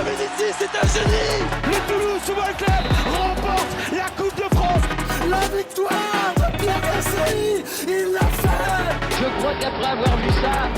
Dominici, c'est un génie. Le Toulouse Football Club remporte la Coupe de France. La victoire de Pierre Gasly, il l'a fait. Je crois qu'après avoir vu ça,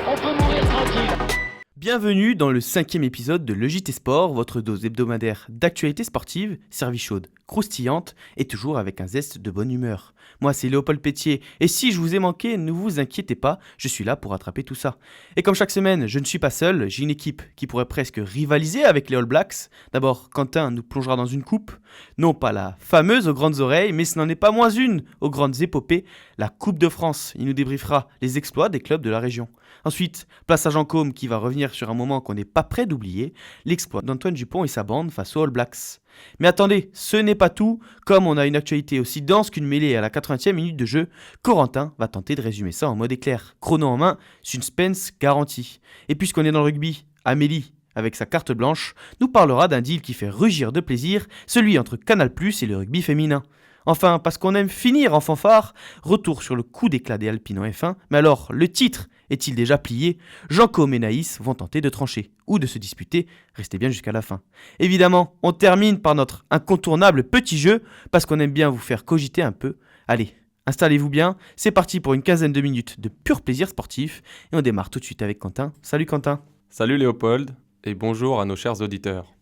on peut mourir tranquille. Bienvenue dans le 5e épisode de Le JT Sport, votre dose hebdomadaire d'actualité sportive, servie chaude, croustillante et toujours avec un zeste de bonne humeur. Moi c'est Léopold Pétier et si je vous ai manqué, ne vous inquiétez pas, je suis là pour rattraper tout ça. Et comme chaque semaine, je ne suis pas seul, j'ai une équipe qui pourrait presque rivaliser avec les All Blacks. D'abord, Quentin nous plongera dans une coupe, non pas la fameuse aux grandes oreilles, mais ce n'en est pas moins une aux grandes épopées, la Coupe de France. Il nous débriefera les exploits des clubs de la région. Ensuite, place à Jean Côme qui va revenir sur un moment qu'on n'est pas prêt d'oublier, l'exploit d'Antoine Dupont et sa bande face aux All Blacks. Mais attendez, ce n'est pas tout, comme on a une actualité aussi dense qu'une mêlée à la 80e minute de jeu, Corentin va tenter de résumer ça en mode éclair. Chrono en main, suspense garanti. Et puisqu'on est dans le rugby, Amélie, avec sa carte blanche, nous parlera d'un deal qui fait rugir de plaisir, celui entre Canal+ et le rugby féminin. Enfin, parce qu'on aime finir en fanfare, retour sur le coup d'éclat des Alpines en F1, mais alors, le titre est-il déjà plié? Jean Côme et Naïs vont tenter de trancher, ou de se disputer, restez bien jusqu'à la fin. Évidemment, on termine par notre incontournable petit jeu, parce qu'on aime bien vous faire cogiter un peu. Allez, installez-vous bien, c'est parti pour une quinzaine de minutes de pur plaisir sportif, et on démarre tout de suite avec Quentin. Salut Quentin. Salut Léopold, et bonjour à nos chers auditeurs.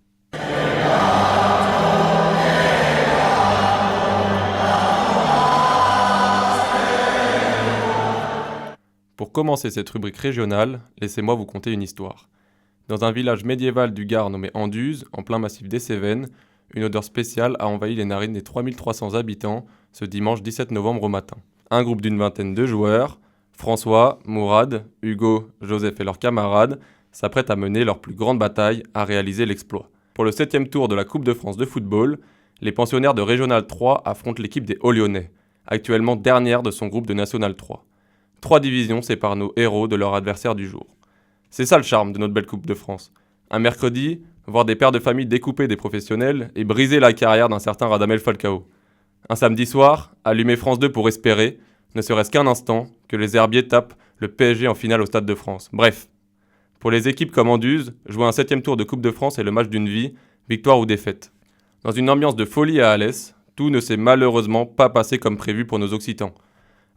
Pour commencer cette rubrique régionale, laissez-moi vous conter une histoire. Dans un village médiéval du Gard nommé Anduze, en plein massif des Cévennes, une odeur spéciale a envahi les narines des 3300 habitants ce dimanche 17 novembre au matin. Un groupe d'une vingtaine de joueurs, François, Mourad, Hugo, Joseph et leurs camarades, s'apprêtent à mener leur plus grande bataille, à réaliser l'exploit. Pour le 7e tour de la Coupe de France de football, les pensionnaires de Régional 3 affrontent l'équipe des Hauts-Lyonnais, actuellement dernière de son groupe de National 3. 3 divisions séparent nos héros de leur adversaire du jour. C'est ça le charme de notre belle Coupe de France. Un mercredi, voir des pères de famille découper des professionnels et briser la carrière d'un certain Radamel Falcao. Un samedi soir, allumer France 2 pour espérer, ne serait-ce qu'un instant, que les herbiers tapent le PSG en finale au Stade de France. Bref, pour les équipes comme Anduze, jouer un 7e tour de Coupe de France est le match d'une vie, victoire ou défaite. Dans une ambiance de folie à Alès, tout ne s'est malheureusement pas passé comme prévu pour nos Occitans.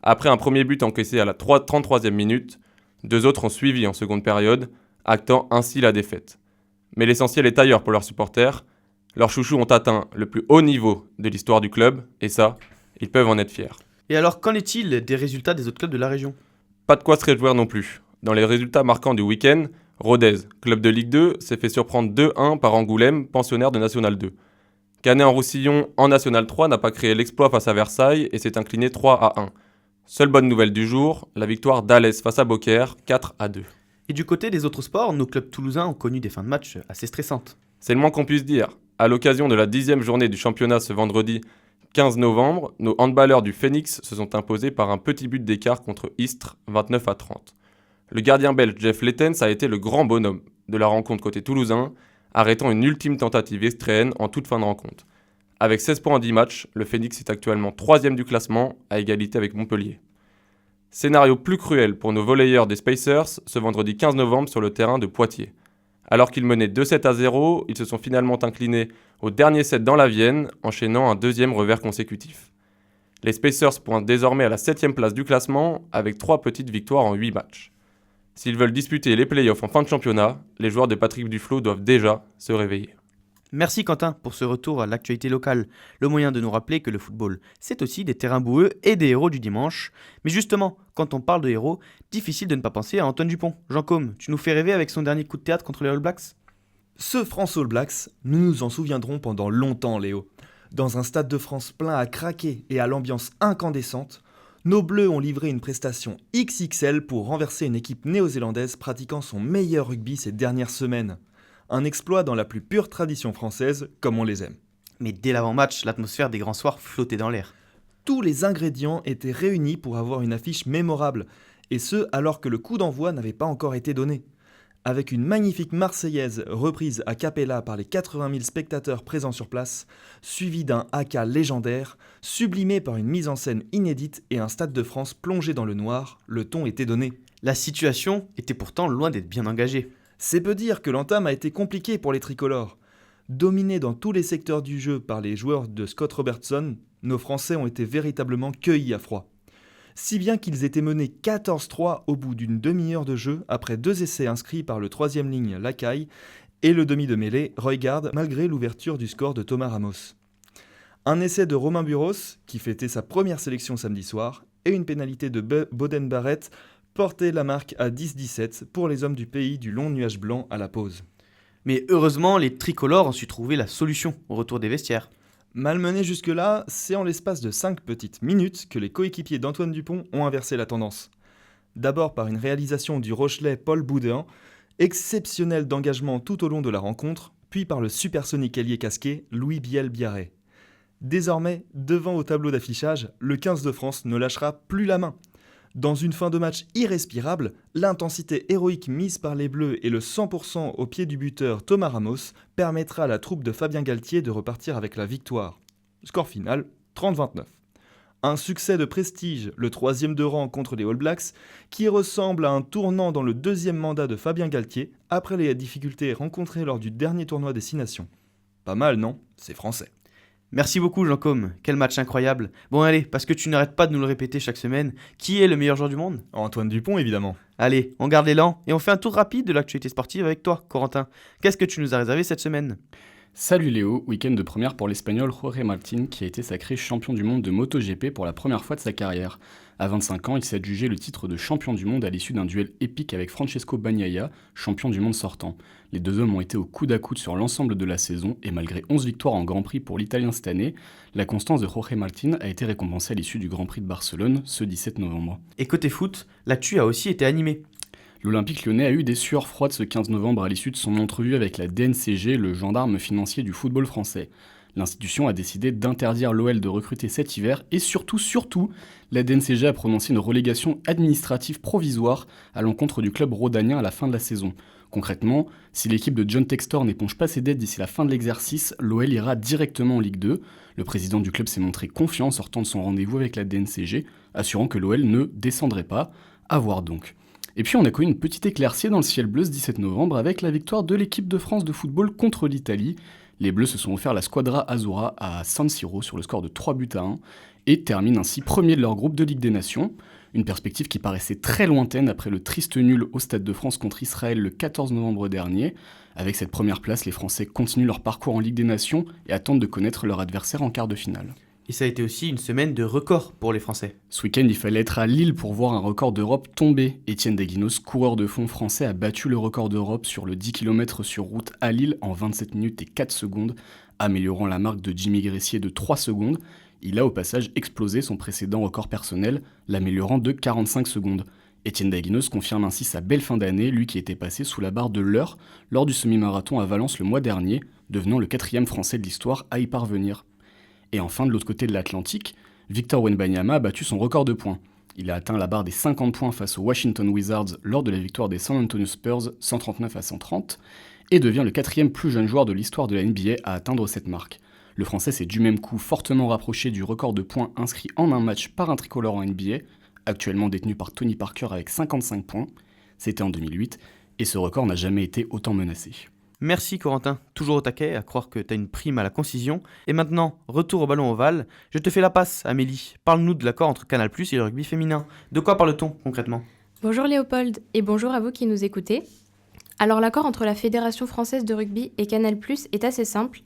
Après un premier but encaissé à la 33e minute, 2 autres ont suivi en seconde période, actant ainsi la défaite. Mais l'essentiel est ailleurs pour leurs supporters. Leurs chouchous ont atteint le plus haut niveau de l'histoire du club, et ça, ils peuvent en être fiers. Et alors, qu'en est-il des résultats des autres clubs de la région? Pas de quoi se réjouir non plus. Dans les résultats marquants du week-end, Rodez, club de Ligue 2, s'est fait surprendre 2-1 par Angoulême, pensionnaire de National 2. Canet-en-Roussillon, en National 3, n'a pas créé l'exploit face à Versailles et s'est incliné 3-1. Seule bonne nouvelle du jour, la victoire d'Alès face à Beaucaire, 4-2. Et du côté des autres sports, nos clubs toulousains ont connu des fins de match assez stressantes. C'est le moins qu'on puisse dire. À l'occasion de la 10e journée du championnat ce vendredi 15 novembre, nos handballeurs du Phoenix se sont imposés par un petit but d'écart contre Istres, 29-30. Le gardien belge Jeff Lettens a été le grand bonhomme de la rencontre côté toulousain, arrêtant une ultime tentative estréenne en toute fin de rencontre. Avec 16 points en 10 matchs, le Phoenix est actuellement 3e du classement, à égalité avec Montpellier. Scénario plus cruel pour nos volleyeurs des Spacers ce vendredi 15 novembre sur le terrain de Poitiers. Alors qu'ils menaient 2-7-0, ils se sont finalement inclinés au dernier set dans la Vienne, enchaînant un 2e revers consécutif. Les Spacers pointent désormais à la 7e place du classement, avec 3 petites victoires en 8 matchs. S'ils veulent disputer les playoffs en fin de championnat, les joueurs de Patrick Duflot doivent déjà se réveiller. Merci Quentin pour ce retour à l'actualité locale, le moyen de nous rappeler que le football, c'est aussi des terrains boueux et des héros du dimanche. Mais justement, quand on parle de héros, difficile de ne pas penser à Antoine Dupont. Jean Côme, tu nous fais rêver avec son dernier coup de théâtre contre les All Blacks? Ce France All Blacks, nous nous en souviendrons pendant longtemps, Léo. Dans un stade de France plein à craquer et à l'ambiance incandescente, nos Bleus ont livré une prestation XXL pour renverser une équipe néo-zélandaise pratiquant son meilleur rugby ces dernières semaines. Un exploit dans la plus pure tradition française, comme on les aime. Mais dès l'avant-match, l'atmosphère des grands soirs flottait dans l'air. Tous les ingrédients étaient réunis pour avoir une affiche mémorable, et ce alors que le coup d'envoi n'avait pas encore été donné. Avec une magnifique Marseillaise reprise a cappella par les 80 000 spectateurs présents sur place, suivie d'un haka légendaire, sublimé par une mise en scène inédite et un Stade de France plongé dans le noir, le ton était donné. La situation était pourtant loin d'être bien engagée. C'est peu dire que l'entame a été compliquée pour les tricolores. Dominés dans tous les secteurs du jeu par les joueurs de Scott Robertson, nos Français ont été véritablement cueillis à froid. Si bien qu'ils étaient menés 14-3 au bout d'une demi-heure de jeu après 2 essais inscrits par le troisième ligne Lacaille et le demi de mêlée Roygaard malgré l'ouverture du score de Thomas Ramos. Un essai de Romain Buros, qui fêtait sa première sélection samedi soir, et une pénalité de Boden Barrett portaient la marque à 10-17 pour les hommes du pays du long nuage blanc à la pause. Mais heureusement, les tricolores ont su trouver la solution au retour des vestiaires. Malmenés jusque-là, c'est en l'espace de 5 petites minutes que les coéquipiers d'Antoine Dupont ont inversé la tendance. D'abord par une réalisation du Rochelais Paul Boudin, exceptionnel d'engagement tout au long de la rencontre, puis par le supersonique ailier casqué Louis Biel-Biarré. Désormais, devant au tableau d'affichage, le 15 de France ne lâchera plus la main. Dans une fin de match irrespirable, l'intensité héroïque mise par les Bleus et le 100% au pied du buteur Thomas Ramos permettra à la troupe de Fabien Galtier de repartir avec la victoire. Score final, 30-29. Un succès de prestige, le 3e de rang contre les All Blacks, qui ressemble à un tournant dans le 2e mandat de Fabien Galtier après les difficultés rencontrées lors du dernier tournoi des 6 nations. Pas mal, non ? C'est français. Merci beaucoup Jean-Com, quel match incroyable. Bon allez, parce que tu n'arrêtes pas de nous le répéter chaque semaine, qui est le meilleur joueur du monde ? Antoine Dupont, évidemment. Allez, on garde l'élan et on fait un tour rapide de l'actualité sportive avec toi, Corentin. Qu'est-ce que tu nous as réservé cette semaine ? Salut Léo, week-end de première pour l'Espagnol Jorge Martín qui a été sacré champion du monde de MotoGP pour la première fois de sa carrière. À 25 ans, il s'est adjugé le titre de champion du monde à l'issue d'un duel épique avec Francesco Bagnaia, champion du monde sortant. Les deux hommes ont été au coude à coude sur l'ensemble de la saison et malgré 11 victoires en Grand Prix pour l'Italien cette année, la constance de Jorge Martín a été récompensée à l'issue du Grand Prix de Barcelone ce 17 novembre. Et côté foot, l'actu a aussi été animée. L'Olympique lyonnais a eu des sueurs froides ce 15 novembre à l'issue de son entrevue avec la DNCG, le gendarme financier du football français. L'institution a décidé d'interdire l'OL de recruter cet hiver et surtout, la DNCG a prononcé une relégation administrative provisoire à l'encontre du club rhodanien à la fin de la saison. Concrètement, si l'équipe de John Textor n'éponge pas ses dettes d'ici la fin de l'exercice, l'OL ira directement en Ligue 2. Le président du club s'est montré confiant en sortant de son rendez-vous avec la DNCG, assurant que l'OL ne descendrait pas. À voir donc. Et puis on a connu une petite éclaircie dans le ciel bleu ce 17 novembre avec la victoire de l'équipe de France de football contre l'Italie. Les Bleus se sont offerts la Squadra Azzurra à San Siro sur le score de 3-1 et terminent ainsi premier de leur groupe de Ligue des Nations. Une perspective qui paraissait très lointaine après le triste nul au Stade de France contre Israël le 14 novembre dernier. Avec cette première place, les Français continuent leur parcours en Ligue des Nations et attendent de connaître leur adversaire en quart de finale. Et ça a été aussi une semaine de record pour les Français. Ce week-end, il fallait être à Lille pour voir un record d'Europe tomber. Étienne Daguinos, coureur de fond français, a battu le record d'Europe sur le 10 km sur route à Lille en 27 minutes et 4 secondes, améliorant la marque de Jimmy Gressier de 3 secondes. Il a au passage explosé son précédent record personnel, l'améliorant de 45 secondes. Étienne Daguinos confirme ainsi sa belle fin d'année, lui qui était passé sous la barre de l'heure lors du semi-marathon à Valence le mois dernier, devenant le 4e Français de l'histoire à y parvenir. Et enfin, de l'autre côté de l'Atlantique, Victor Wembanyama a battu son record de points. Il a atteint la barre des 50 points face aux Washington Wizards lors de la victoire des San Antonio Spurs 139-130 et devient le 4e plus jeune joueur de l'histoire de la NBA à atteindre cette marque. Le Français s'est du même coup fortement rapproché du record de points inscrits en un match par un tricolore en NBA, actuellement détenu par Tony Parker avec 55 points. C'était en 2008 et ce record n'a jamais été autant menacé. Merci Corentin, toujours au taquet, à croire que t'as une prime à la concision. Et maintenant, retour au ballon ovale. Je te fais la passe, Amélie. Parle-nous de l'accord entre Canal+ et le rugby féminin. De quoi parle-t-on concrètement ? Bonjour Léopold, et bonjour à vous qui nous écoutez. Alors l'accord entre la Fédération française de rugby et Canal+ est assez simple.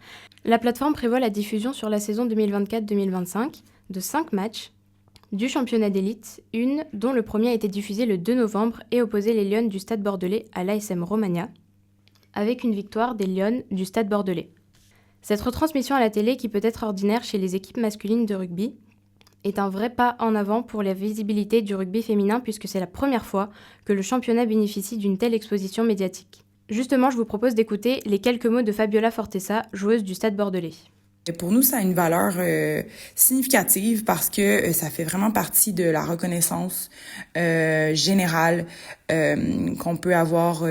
La plateforme prévoit la diffusion sur la saison 2024-2025 de 5 matchs du championnat d'élite, dont le premier a été diffusé le 2 novembre et opposait les Lions du Stade Bordelais à l'ASM Romagna, avec une victoire des Lions du Stade Bordelais. Cette retransmission à la télé, qui peut être ordinaire chez les équipes masculines de rugby, est un vrai pas en avant pour la visibilité du rugby féminin puisque c'est la première fois que le championnat bénéficie d'une telle exposition médiatique. Justement, je vous propose d'écouter les quelques mots de Fabiola Fortesa, joueuse du Stade Bordelais. Pour nous, ça a une valeur significative parce que ça fait vraiment partie de la reconnaissance générale qu'on peut avoir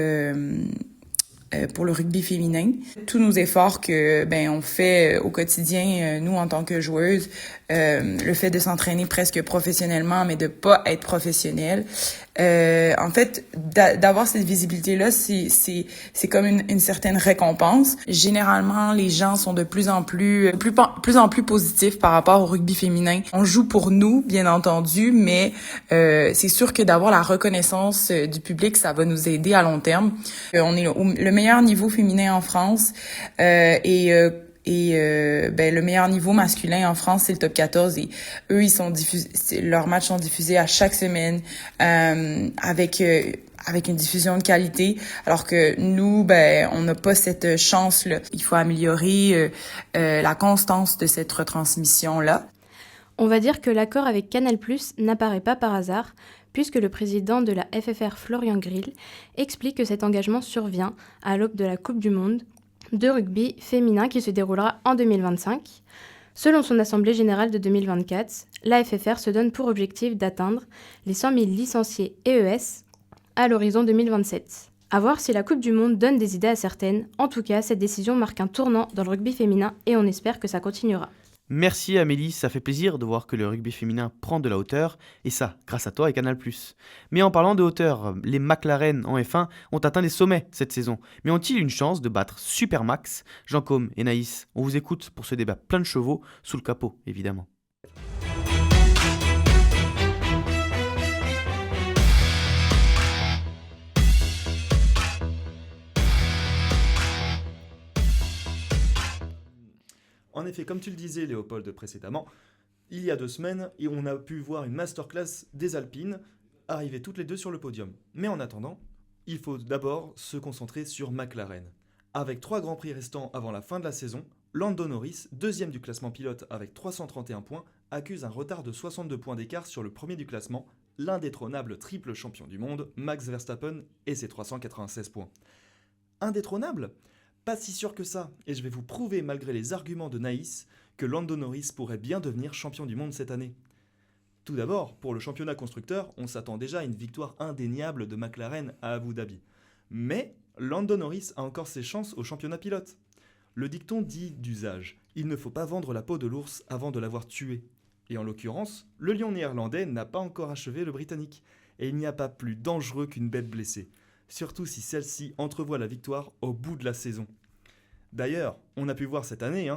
pour le rugby féminin. Tous nos efforts que on fait au quotidien, nous en tant que joueuses, le fait de s'entraîner presque professionnellement, mais de pas être professionnelle, en fait, d'avoir cette visibilité-là, c'est comme une certaine récompense. Généralement, les gens sont de plus en plus positifs par rapport au rugby féminin. On joue pour nous, bien entendu, mais c'est sûr que d'avoir la reconnaissance du public, ça va nous aider à long terme. On est le meilleur niveau féminin en France et le meilleur niveau masculin en France, c'est le top 14 et eux, leurs matchs sont diffusés à chaque semaine avec une diffusion de qualité, alors que nous, on n'a pas cette chance-là. Il faut améliorer la constance de cette retransmission-là. On va dire que l'accord avec Canal+ n'apparaît pas par hasard, puisque le président de la FFR, Florian Grill, explique que cet engagement survient à l'aube de la Coupe du Monde de rugby féminin qui se déroulera en 2025. Selon son assemblée générale de 2024, la FFR se donne pour objectif d'atteindre les 100 000 licenciés EES à l'horizon 2027. À voir si la Coupe du Monde donne des idées à certaines. En tout cas, cette décision marque un tournant dans le rugby féminin et on espère que ça continuera. Merci Amélie, ça fait plaisir de voir que le rugby féminin prend de la hauteur, et ça, grâce à toi et Canal+. Mais en parlant de hauteur, les McLaren en F1 ont atteint les sommets cette saison, mais ont-ils une chance de battre Supermax? Jean Côme et Naïs, on vous écoute pour ce débat plein de chevaux, sous le capot évidemment. En effet, comme tu le disais Léopold précédemment, il y a 2 semaines, on a pu voir une masterclass des Alpines arriver toutes les deux sur le podium. Mais en attendant, il faut d'abord se concentrer sur McLaren. Avec 3 grands prix restants avant la fin de la saison, Lando Norris, deuxième du classement pilote avec 331 points, accuse un retard de 62 points d'écart sur le premier du classement, l'indétrônable triple champion du monde, Max Verstappen, et ses 396 points. Indétrônable ? Pas si sûr que ça, et je vais vous prouver, malgré les arguments de Naïs, que Lando Norris pourrait bien devenir champion du monde cette année. Tout d'abord, pour le championnat constructeur, on s'attend déjà à une victoire indéniable de McLaren à Abu Dhabi. Mais Lando Norris a encore ses chances au championnat pilote. Le dicton dit d'usage, il ne faut pas vendre la peau de l'ours avant de l'avoir tué. Et en l'occurrence, le lion néerlandais n'a pas encore achevé le britannique, et il n'y a pas plus dangereux qu'une bête blessée. Surtout si celle-ci entrevoit la victoire au bout de la saison. D'ailleurs, on a pu voir cette année,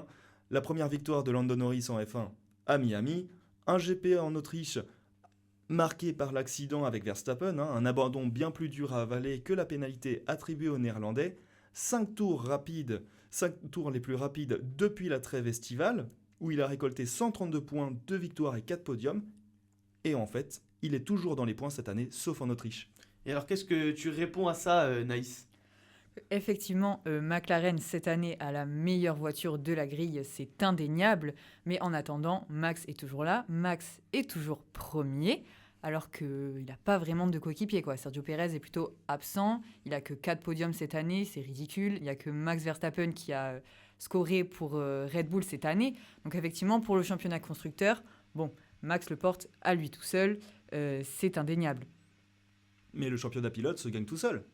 la première victoire de Lando Norris en F1 à Miami, un GP en Autriche marqué par l'accident avec Verstappen, un abandon bien plus dur à avaler que la pénalité attribuée aux Néerlandais, 5 tours les plus rapides depuis la trêve estivale, où il a récolté 132 points, 2 victoires et 4 podiums, et en fait, il est toujours dans les points cette année, sauf en Autriche. Et alors, qu'est-ce que tu réponds à ça, Naïs ? Effectivement, McLaren cette année a la meilleure voiture de la grille, c'est indéniable. Mais en attendant, Max est toujours là, Max est toujours premier, alors qu'il n'a pas vraiment de coéquipier, quoi. Sergio Pérez est plutôt absent, il n'a que 4 podiums cette année, c'est ridicule. Il n'y a que Max Verstappen qui a scoré pour Red Bull cette année. Donc effectivement, pour le championnat constructeur, Max le porte à lui tout seul, c'est indéniable. Mais le championnat pilote se gagne tout seul.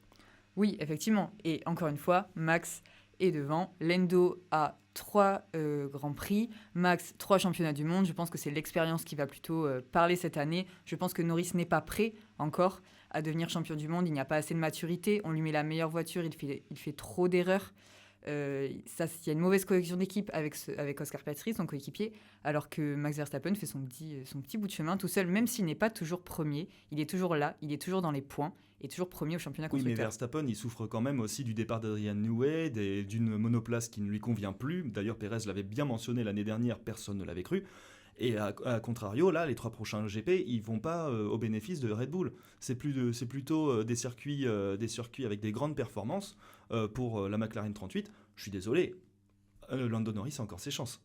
Oui, effectivement. Et encore une fois, Max est devant. Lando a 3 grands prix. Max, 3 championnats du monde. Je pense que c'est l'expérience qui va plutôt parler cette année. Je pense que Norris n'est pas prêt encore à devenir champion du monde. Il n'y a pas assez de maturité. On lui met la meilleure voiture. Il fait trop d'erreurs. Il y a une mauvaise cohésion d'équipe avec Oscar Piastri, son coéquipier, alors que Max Verstappen fait son petit bout de chemin tout seul, même s'il n'est pas toujours premier. Il est toujours là, il est toujours dans les points, et toujours premier au championnat constructeur. Oui, mais Verstappen, il souffre quand même aussi du départ d'Adrian Newey, d'une monoplace qui ne lui convient plus. D'ailleurs, Pérez l'avait bien mentionné l'année dernière, personne ne l'avait cru. Et à contrario, là, les 3 prochains GP, ils vont pas au bénéfice de Red Bull. C'est plutôt des circuits avec des grandes performances pour la McLaren 38. Je suis désolé, Lando Norris a encore ses chances.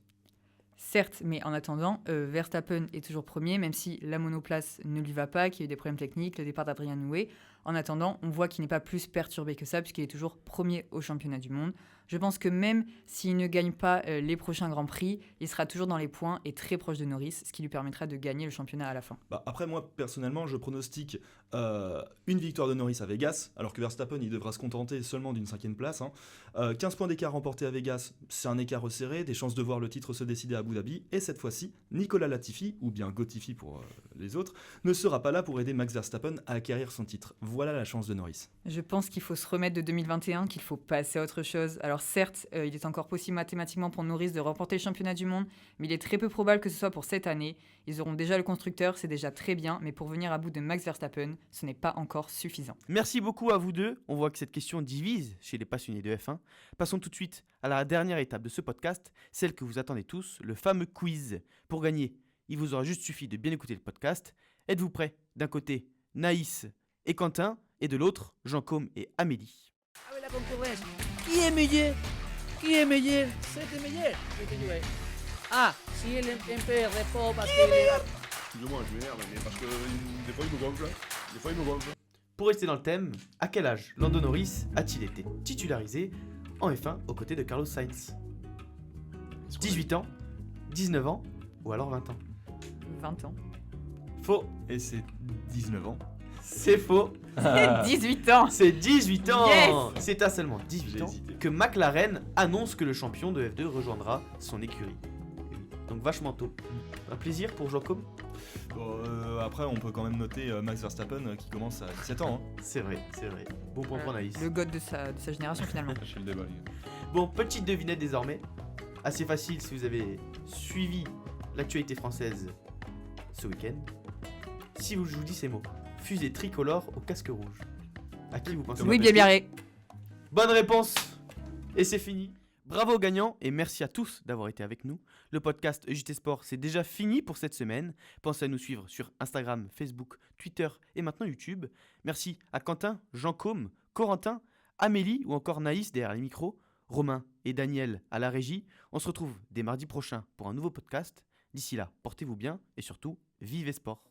Certes, mais en attendant, Verstappen est toujours premier, même si la monoplace ne lui va pas, qu'il y a eu des problèmes techniques, le départ d'Adrian Newey. En attendant, on voit qu'il n'est pas plus perturbé que ça, puisqu'il est toujours premier au championnat du monde. Je pense que même s'il ne gagne pas les prochains Grands Prix, il sera toujours dans les points et très proche de Norris, ce qui lui permettra de gagner le championnat à la fin. Après, moi, personnellement, je pronostique une victoire de Norris à Vegas, alors que Verstappen, il devra se contenter seulement d'une 5e place. 15 points d'écart remportés à Vegas, c'est un écart resserré, des chances de voir le titre se décider à Abu Dhabi, et cette fois-ci, Nicolas Latifi, ou bien Gotifi pour les autres, ne sera pas là pour aider Max Verstappen à acquérir son titre. Voilà la chance de Norris. Je pense qu'il faut se remettre de 2021, qu'il faut passer à autre chose. Alors certes, il est encore possible mathématiquement pour Norris de remporter le championnat du monde, mais il est très peu probable que ce soit pour cette année. Ils auront déjà le constructeur, c'est déjà très bien, mais pour venir à bout de Max Verstappen, ce n'est pas encore suffisant. Merci beaucoup à vous deux. On voit que cette question divise chez les passionnés de F1. Passons tout de suite à la dernière étape de ce podcast, celle que vous attendez tous, le fameux quiz. Pour gagner, il vous aura juste suffi de bien écouter le podcast. Êtes-vous prêts? D'un côté, Naïs et Quentin, et de l'autre, Jean-Côme et Amélie. Ah oui, la concurrence. Qui est meilleur? Qui est meilleur? C'était meilleur. Ah, si el MP répond parce qu'il est là. Excusez-moi, je m'énerve, mais parce que des fois il me gonfle. Pour rester dans le thème, à quel âge Lando Norris a-t-il été titularisé en F1 aux côtés de Carlos Sainz? 18 ans, 19 ans ou alors 20 ans? 20 ans. Faux. Et c'est 19 ans. C'est faux. C'est 18 ans. C'est 18 ans. Yes. C'est à seulement 18 J'ai ans hésité. que McLaren annonce que le champion de F2 rejoindra son écurie. Donc vachement tôt. Un plaisir pour Jean-Côme. Après, on peut quand même noter Max Verstappen qui commence à 17 ans. C'est vrai, c'est vrai. Bon point pour Naïs. Le god de sa génération finalement. Lâchez le débat, les gars. Bon, petite devinette désormais. Assez facile si vous avez suivi l'actualité française ce week-end. Si je vous dis ces mots. Fusée tricolore au casque rouge. À qui vous pensez? Louis Bielbiarré. Bonne réponse. Et c'est fini. Bravo aux gagnants et merci à tous d'avoir été avec nous. Le podcast JT Sport, c'est déjà fini pour cette semaine. Pensez à nous suivre sur Instagram, Facebook, Twitter et maintenant YouTube. Merci à Quentin, Jean-Côme, Corentin, Amélie ou encore Naïs derrière les micros, Romain et Daniel à la régie. On se retrouve dès mardi prochain pour un nouveau podcast. D'ici là, portez-vous bien et surtout, vivez sport.